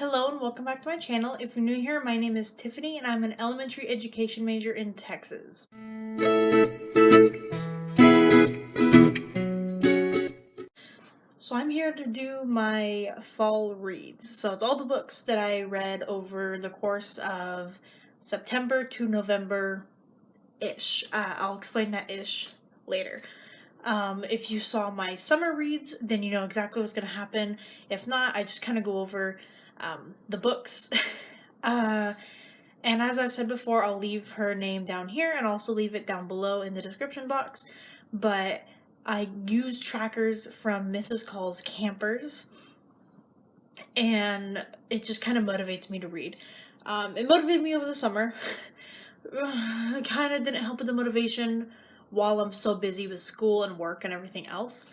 Hello and welcome back to my channel. If you're new here, my name is Tiffany and I'm an elementary education major in Texas. So I'm here to do my fall reads. So it's all the books that I read over the course of September to November-ish. I'll explain that ish later. If you saw my summer reads, then you know exactly what's going to happen. If not, I just kind of go over the books. And as I've said before, I'll leave her name down here and also leave it down below in the description box. But I use trackers from Mrs. Call's Campers, and it just kind of motivates me to read. It motivated me over the summer. It kind of didn't help with the motivation while I'm so busy with school and work and everything else.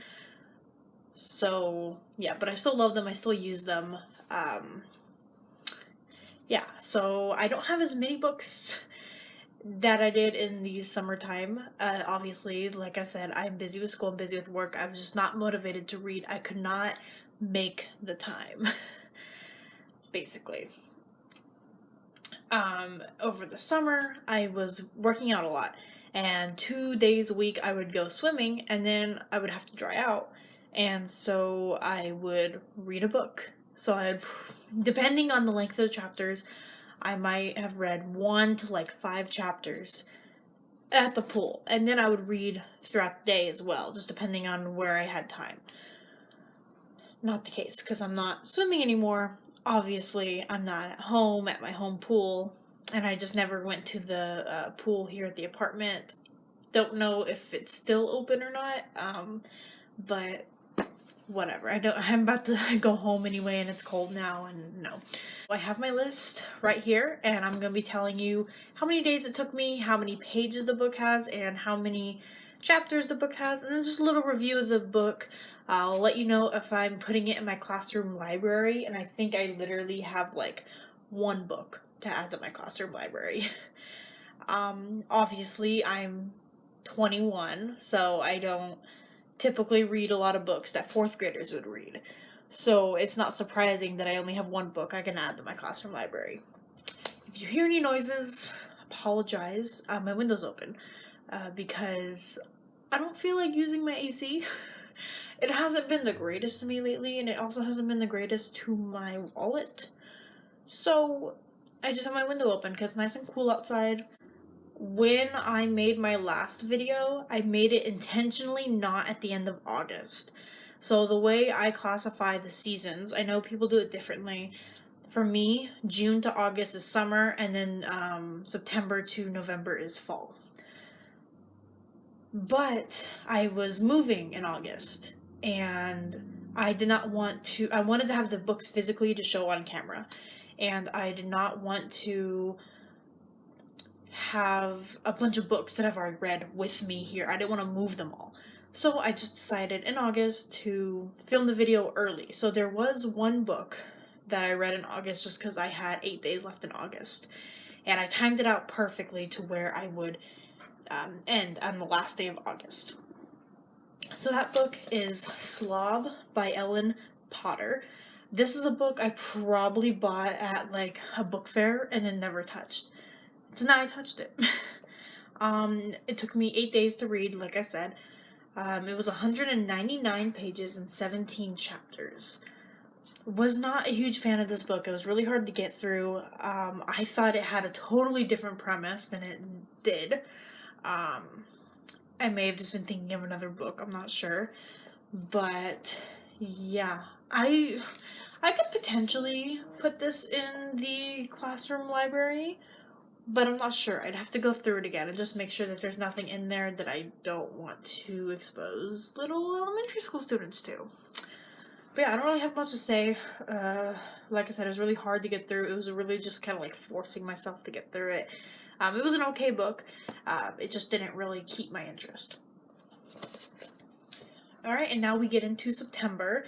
So, yeah, but I still love them. I still use them. Yeah, so I don't have as many books that I did in the summertime. Obviously, like I said, I'm busy with school, I'm busy with work. I was just not motivated to read. I could not make the time, basically. Over the summer, I was working out a lot, and 2 days a week I would go swimming, and then I would have to dry out, and so I would read a book. So I'd, depending on the length of the chapters, I might have read 1 to like 5 chapters at the pool, and then I would read throughout the day as well, just depending on where I had time. Not the case, because I'm not swimming anymore. Obviously, I'm not at home at my home pool, and I just never went to the pool here at the apartment. Don't know if it's still open or not, but whatever. I'm about to go home anyway, and it's cold now, and no. I have my list right here, and I'm going to be telling you how many days it took me, how many pages the book has, and how many chapters the book has, and then just a little review of the book. I'll let you know if I'm putting it in my classroom library, and I think I literally have like 1 book to add to my classroom library. Obviously, I'm 21, so I don't typically read a lot of books that 4th graders would read. So it's not surprising that I only have 1 book I can add to my classroom library. If you hear any noises, apologize. My window's open because I don't feel like using my AC. It hasn't been the greatest to me lately, and it also hasn't been the greatest to my wallet. So I just have my window open because it's nice and cool outside. When I made my last video, I made it intentionally not at the end of August. So the way I classify the seasons, I know people do it differently. For me, June to August is summer, and then September to November is fall. But I was moving in August, and I wanted to have the books physically to show on camera, and I did not want to have a bunch of books that I've already read with me here. I didn't want to move them all. So I just decided in August to film the video early. So there was 1 book that I read in August just because I had 8 days left in August. And I timed it out perfectly to where I would end on the last day of August. So that book is Slob by Ellen Potter. This is a book I probably bought at like a book fair and then never touched. So now I touched it. It took me 8 days to read, like I said. It was 199 pages and 17 chapters. Was not a huge fan of this book. It was really hard to get through. I thought it had a totally different premise than it did. I may have just been thinking of another book. I'm not sure. But yeah, I could potentially put this in the classroom library, but I'm not sure. I'd have to go through it again and just make sure that there's nothing in there that I don't want to expose little elementary school students to. But yeah, I don't really have much to say. Like I said, it was really hard to get through. It was really just kind of like forcing myself to get through it. It was an okay book. It just didn't really keep my interest. Alright, and now we get into September.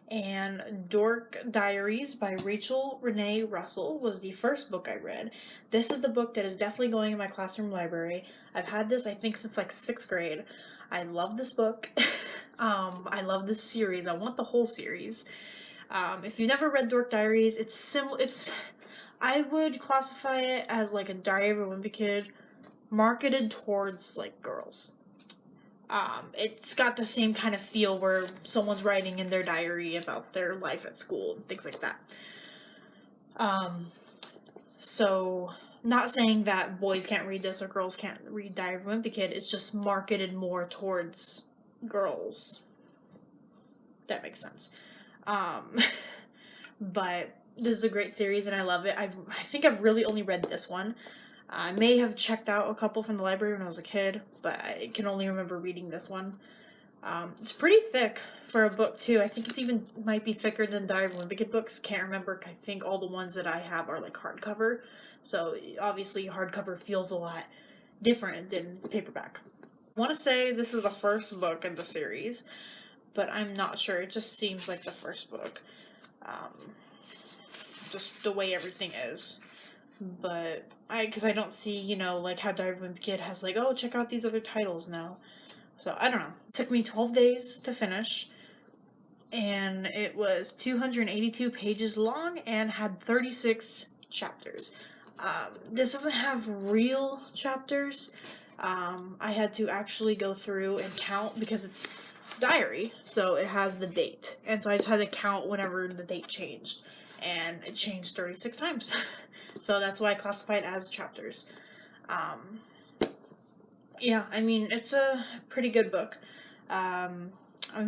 And Dork Diaries by Rachel Renee Russell was the first book I read. This is the book that is definitely going in my classroom library. I've had this, I think, since like 6th grade. I love this book. I love this series. I want the whole series. If you've never read Dork Diaries, I would classify it as like a Diary of a Wimpy Kid marketed towards like girls. It's got the same kind of feel where someone's writing in their diary about their life at school and things like that. So not saying that boys can't read this or girls can't read Diary of a Wimpy Kid. It's just marketed more towards girls. That makes sense. But this is a great series and I love it. I think I've really only read this one. I may have checked out a couple from the library when I was a kid, but I can only remember reading this one. It's pretty thick for a book, too. I think might be thicker than Diary of a Wimpy Kid books. Can't remember. I think all the ones that I have are, like, hardcover. So, obviously, hardcover feels a lot different than paperback. I want to say this is the first book in the series, but I'm not sure. It just seems like the first book. Just the way everything is. But because I don't see, like how Diary of a Wimpy Kid has like, oh, check out these other titles now. So I don't know. It took me 12 days to finish, and it was 282 pages long and had 36 chapters. This doesn't have real chapters. I had to actually go through and count because it's diary, so it has the date, and so I just had to count whenever the date changed, and it changed 36 times. So that's why I classify it as chapters. Yeah, I mean, it's a pretty good book. I'm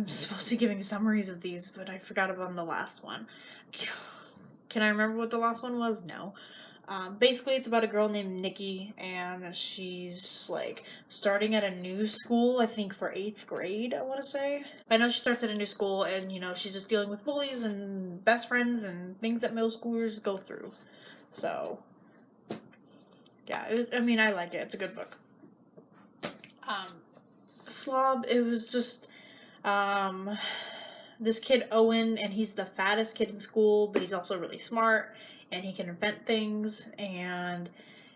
supposed to be giving summaries of these, but I forgot about the last one. Can I remember what the last one was? No. Basically, it's about a girl named Nikki, and she's, like, starting at a new school, I think for 8th grade, I want to say. I know she starts at a new school, and, she's just dealing with bullies and best friends and things that middle schoolers go through. So, yeah, I like it. It's a good book. Slob, it was just, this kid, Owen, and he's the fattest kid in school, but he's also really smart, and he can invent things, and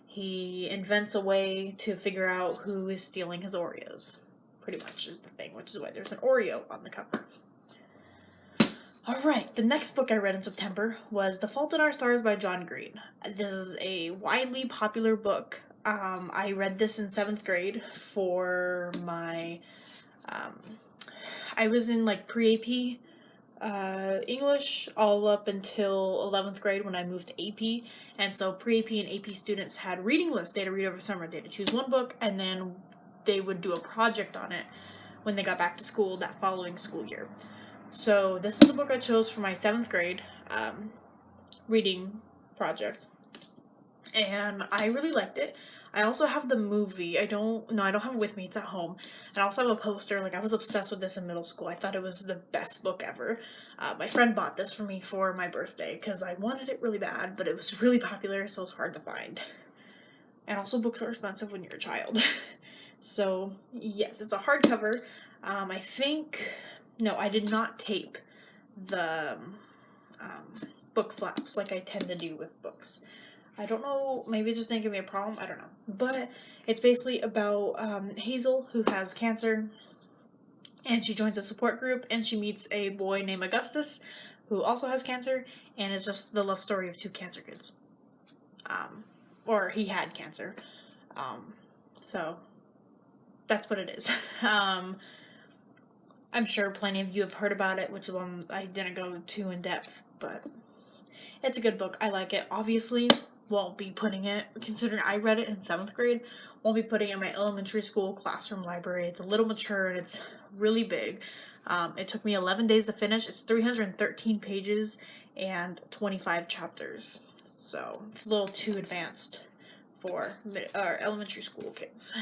he invents a way to figure out who is stealing his Oreos. Pretty much is the thing, which is why there's an Oreo on the cover. Alright, the next book I read in September was The Fault in Our Stars by John Green. This is a widely popular book. I read this in 7th grade for my, I was in like pre-AP English all up until 11th grade when I moved to AP, and so pre-AP and AP students had reading lists. They had to read over summer. They had to choose one book, and then they would do a project on it when they got back to school that following school year. So this is the book I chose for my 7th grade reading project, and I really liked it. I also have the movie. I don't have it with me. It's at home. And I also have a poster. Like, I was obsessed with this in middle school. I thought it was the best book ever. My friend bought this for me for my birthday because I wanted it really bad, but it was really popular, so it's hard to find. And also, books are expensive when you're a child. So, yes, it's a hardcover. No, I did not tape the book flaps like I tend to do with books. I don't know, maybe it just didn't give me a problem, I don't know. But it's basically about Hazel, who has cancer, and she joins a support group, and she meets a boy named Augustus, who also has cancer, and it's just the love story of 2 cancer kids. Or he had cancer. So, that's what it is. I'm sure plenty of you have heard about it, which one I didn't go too in depth, but it's a good book. I like it. Obviously, won't be putting it, considering I read it in 7th grade, won't be putting it in my elementary school classroom library. It's a little mature and it's really big. It took me 11 days to finish. It's 313 pages and 25 chapters. So it's a little too advanced for elementary school kids.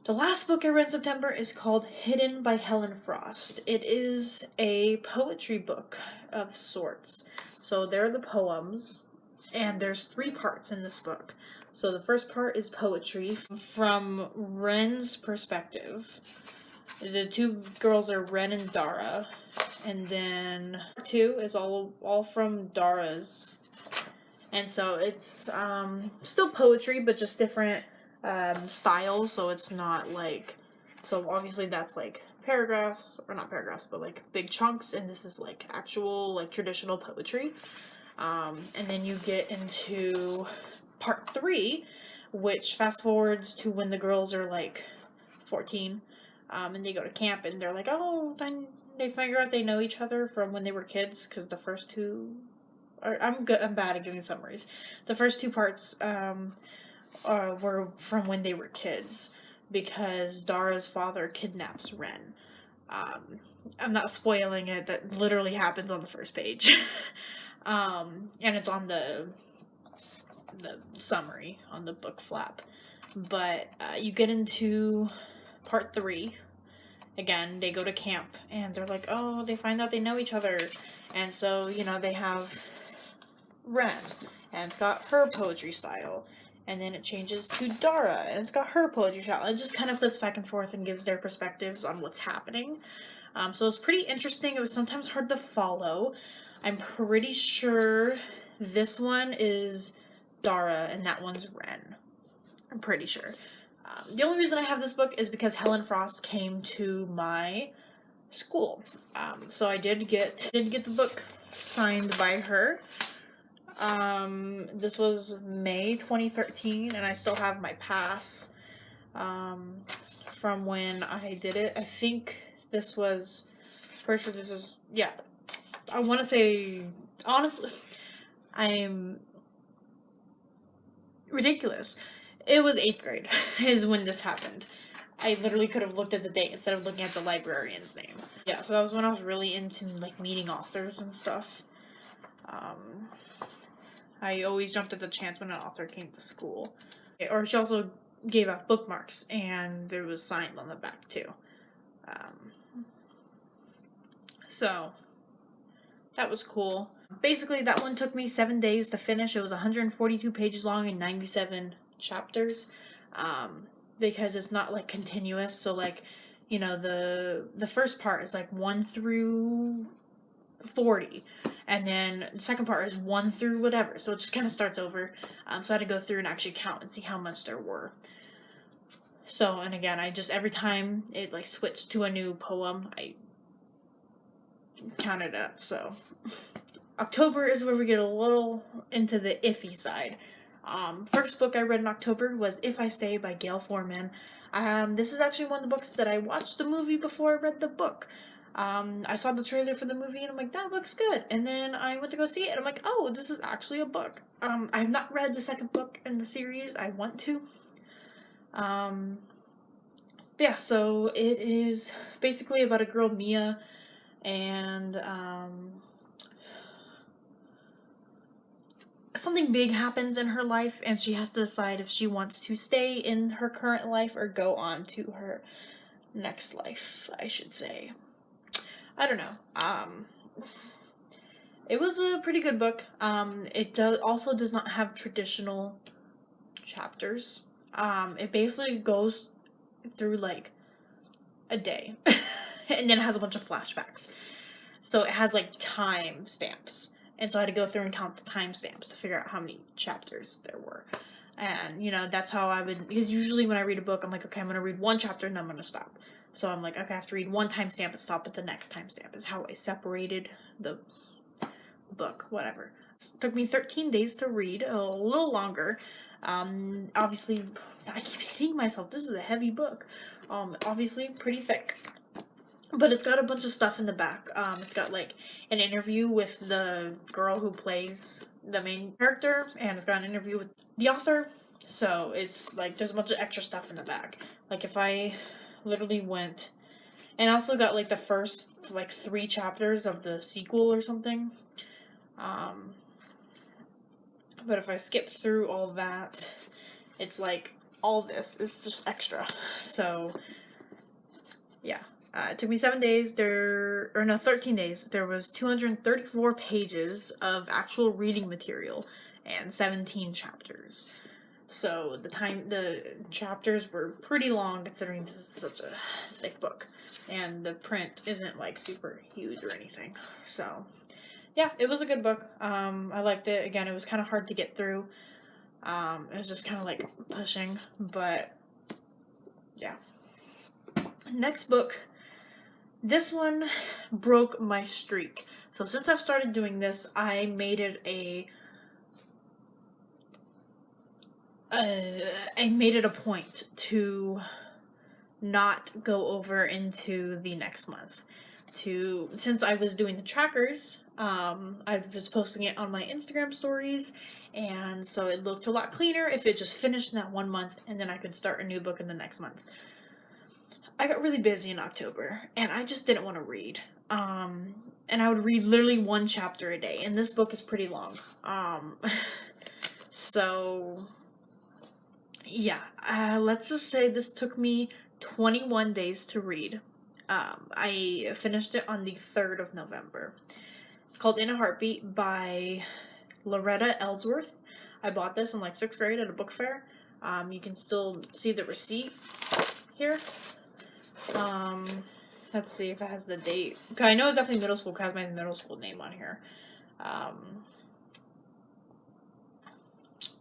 The last book I read in September is called Hidden by Helen Frost. It is a poetry book of sorts. So there are the poems, and there's 3 parts in this book. So the first part is poetry from Ren's perspective. The 2 girls are Ren and Dara. And then 2 is all from Dara's. And so it's still poetry, but just different styles. So it's not like, so obviously that's like paragraphs, or not paragraphs, but like big chunks, and this is like actual like traditional poetry. And then you get into part 3, which fast forwards to when the girls are like 14, and they go to camp, and they're like, oh, then they figure out they know each other from when they were kids, because the first two are, I'm bad at giving summaries. The first 2 parts were from when they were kids, because Dara's father kidnaps Ren. I'm not spoiling it, that literally happens on the first page. And it's on the summary on the book flap. But you get into part 3. Again, they go to camp, and they're like, oh, they find out they know each other. And so, you know, they have Ren, and it's got her poetry style. And then it changes to Dara, and it's got her poetry style. It just kind of flips back and forth and gives their perspectives on what's happening. So it's pretty interesting. It was sometimes hard to follow. I'm pretty sure this one is Dara, and that one's Ren. I'm pretty sure. The only reason I have this book is because Helen Frost came to my school. So I did get the book signed by her. This was May 2013, and I still have my pass from when I did it. I think this was, pretty sure this is, yeah, I want to say, honestly, I'm ridiculous. It was 8th grade is when this happened. I literally could have looked at the date instead of looking at the librarian's name. Yeah, so that was when I was really into like meeting authors and stuff. I always jumped at the chance when an author came to school. Or she also gave out bookmarks, and there was signed on the back too. So that was cool. Basically, that one took me 7 days to finish. It was 142 pages long and 97 chapters, because it's not like continuous. So like, you know, the first part is like 1 through 40, and then the second part is 1 through whatever. So it just kind of starts over. So I had to go through and actually count and see how much there were. So, and again, I just, every time it like switched to a new poem, I counted up. So October is where we get a little into the iffy side. First book I read in October was If I Stay by Gail Foreman. This is actually one of the books that I watched the movie before I read the book. I saw the trailer for the movie, and I'm like, that looks good. And then I went to go see it, and I'm like, oh, this is actually a book. I have not read the second book in the series. I want to. Yeah, so it is basically about a girl, Mia, and something big happens in her life, and she has to decide if she wants to stay in her current life or go on to her next life, I should say. I don't know. It was a pretty good book. It also does not have traditional chapters. It basically goes through like a day, and then it has a bunch of flashbacks. So it has like time stamps, and so I had to go through and count the time stamps to figure out how many chapters there were. And you know, that's how I would, because usually when I read a book, I'm like, okay, I'm gonna read one chapter and then I'm gonna stop. So I'm like, okay, I have to read one timestamp and stop at the next timestamp. Is how I separated the book, whatever. It took me 13 days to read, a little longer. Obviously, I keep hitting myself. This is a heavy book. Obviously pretty thick. But it's got a bunch of stuff in the back. It's got like an interview with the girl who plays the main character, and it's got an interview with the author. So it's like there's a bunch of extra stuff in the back. Like if I literally went, and also got like the first like 3 chapters of the sequel or something. But if I skip through all that, it's like all this is just extra. So yeah. It took me 7 days. 13 days. There was 234 pages of actual reading material and 17 chapters. So the chapters were pretty long considering this is such a thick book. And the print isn't like super huge or anything. So yeah, it was a good book. I liked it. Again, it was kind of hard to get through. It was just kind of like pushing, but yeah. Next book This one broke my streak. So since I've started doing this, I made it a point to not go over into the next month. Since I was doing the trackers, I was posting it on my Instagram stories, and so it looked a lot cleaner if it just finished in that 1 month, and then I could start a new book in the next month. I got really busy in October, and I just didn't want to read. And I would read literally one chapter a day, and this book is pretty long. So yeah, let's just say this took me 21 days to read. I finished it on the 3rd of November. It's called In a Heartbeat by Loretta Ellsworth. I bought this in like 6th grade at a book fair. You can still see the receipt here. Let's see if it has the date. Okay, I know it's definitely middle school because it has my middle school name on here.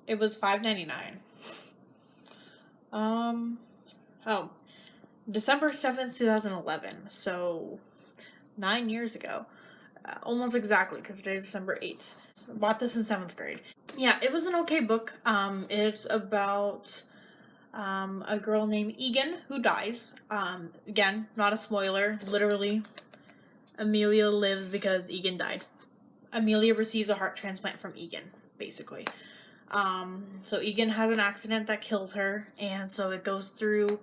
It was $5.99. Oh, December 7th, 2011. So 9 years ago. Almost exactly, because today's December 8th. I bought this in 7th grade. Yeah, it was an okay book. It's about a girl named Egan who dies. Again, not a spoiler. Literally, Amelia lives because Egan died. Amelia receives a heart transplant from Egan, basically. So Egan has an accident that kills her, and so it goes through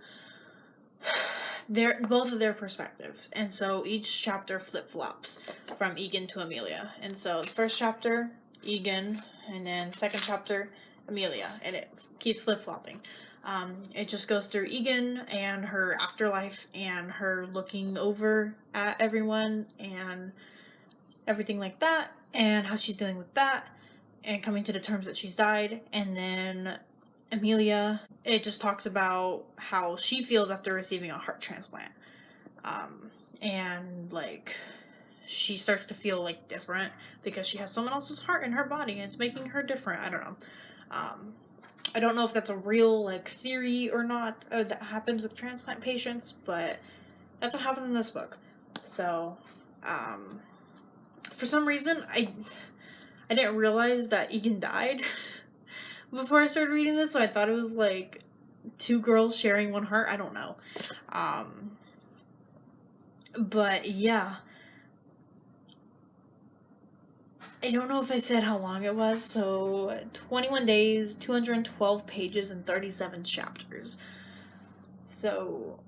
both of their perspectives, and so each chapter flip-flops from Egan to Amelia. And so the first chapter, Egan, and then second chapter, Amelia, and it keeps flip-flopping. It just goes through Egan and her afterlife and her looking over at everyone and everything like that, and how she's dealing with that and coming to the terms that she's died. And then Amelia, it just talks about how she feels after receiving a heart transplant. And like she starts to feel like different because she has someone else's heart in her body and it's making her different. I don't know. I don't know if that's a real like theory or not that happens with transplant patients, but that's what happens in this book. So, for some reason, I didn't realize that Egan died before I started reading this, so I thought it was like two girls sharing one heart. I don't know. But yeah. I don't know if I said how long it was, so 21 days, 212 pages, and 37 chapters. So,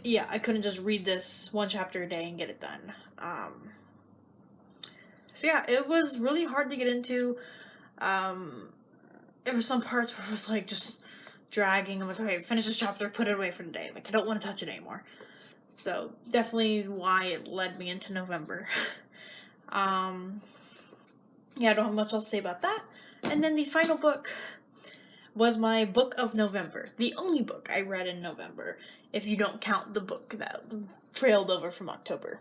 yeah, I couldn't just read this one chapter a day and get it done. So yeah, it was really hard to get into. There were some parts where it was like just dragging. I'm like, okay, finish this chapter, put it away for the day. Like, I don't want to touch it anymore. So, definitely why it led me into November. Yeah, I don't have much else to say about that. And then the final book was my book of November. The only book I read in November, if you don't count the book that trailed over from October.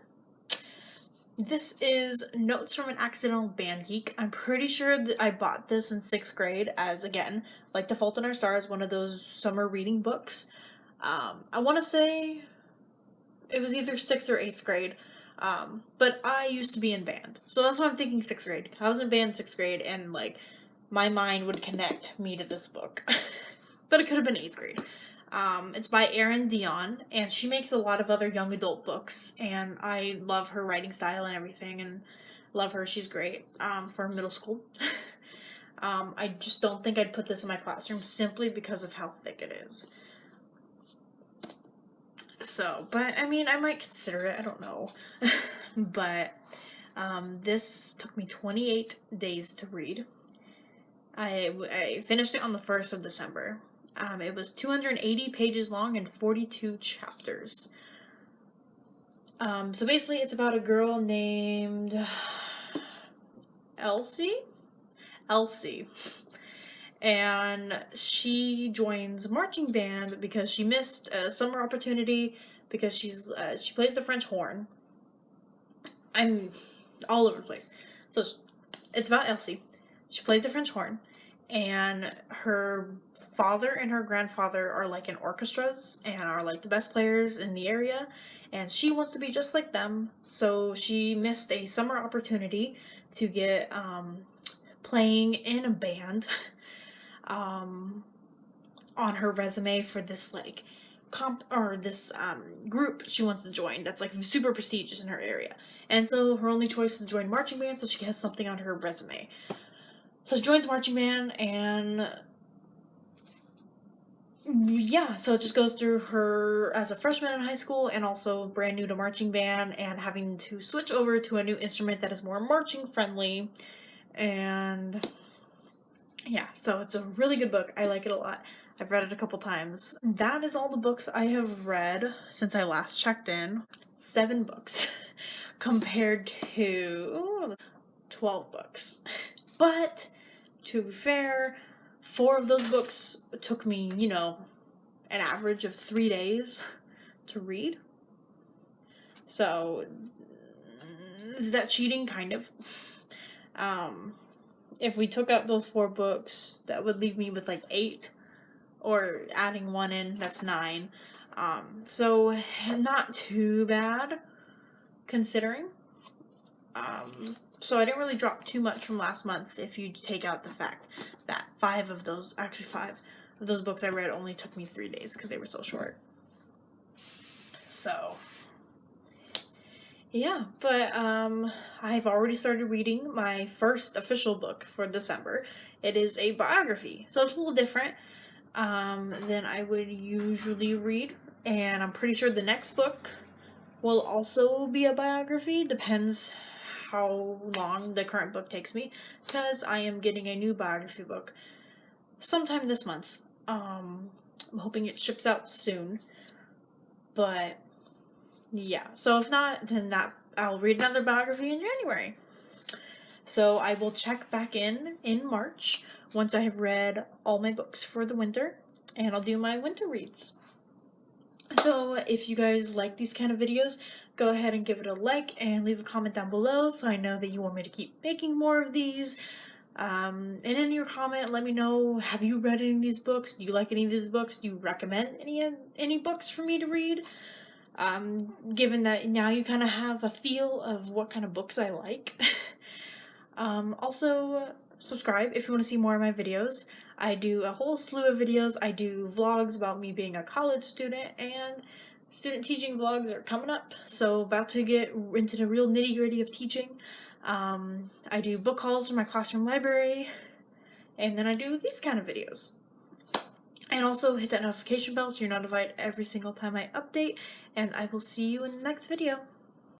This is Notes from an Accidental Band Geek. I'm pretty sure that I bought this in 6th grade as, again, like The Fault in Our Stars, one of those summer reading books. I want to say it was either 6th or 8th grade. But I used to be in band. So that's why I'm thinking 6th grade. I was in band in 6th grade, and, like, my mind would connect me to this book. But it could have been 8th grade. It's by Erin Dion, and she makes a lot of other young adult books, and I love her writing style and everything, and love her. She's great, for middle school. I just don't think I'd put this in my classroom simply because of how thick it is. So, but I mean, I might consider it. I don't know. But this took me 28 days to read. I finished it on the 1st of December. It was 280 pages long and 42 chapters. So basically, it's about a girl named Elsie. And she joins marching band because she missed a summer opportunity because she plays the French horn. I'm all over the place. So it's about Elsie. She plays the French horn, and her father and her grandfather are like in orchestras and are like the best players in the area. and she wants to be just like them. So she missed a summer opportunity to get playing in a band on her resume for this like this group she wants to join that's like super prestigious in her area. And so her only choice is to join marching band so she has something on her resume. So she joins marching band, and yeah, so it just goes through her as a freshman in high school and also brand new to marching band and having to switch over to a new instrument that is more marching friendly. And yeah, so it's a really good book. I like it a lot. I've read it a couple times. That is all the books I have read since I last checked in. 7 books compared to 12 books. But to be fair, 4 of those books took me, an average of 3 days to read. So, is that cheating? Kind of. If we took out those 4 books, that would leave me with like 8, or adding 1 in, that's 9. So not too bad considering. So I didn't really drop too much from last month if you take out the fact that 5 of those books I read only took me 3 days because they were so short. So yeah, but I've already started reading my first official book for December. It is a biography, so it's a little different than I would usually read, and I'm pretty sure the next book will also be a biography. Depends how long the current book takes me, because I am getting a new biography book sometime this month. I'm hoping it ships out soon, but yeah, so if not, then I'll read another biography in January. So I will check back in March once I have read all my books for the winter, and I'll do my winter reads. So if you guys like these kind of videos, go ahead and give it a like and leave a comment down below so I know that you want me to keep making more of these. And in your comment, let me know, have you read any of these books? Do you like any of these books? Do you recommend any books for me to read? Given that now you kind of have a feel of what kind of books I like. Also, subscribe if you want to see more of my videos. I do a whole slew of videos. I do vlogs about me being a college student, and student teaching vlogs are coming up. So about to get into the real nitty-gritty of teaching. I do book hauls from my classroom library, and then I do these kind of videos. And also hit that notification bell so you're notified every single time I update, and I will see you in the next video.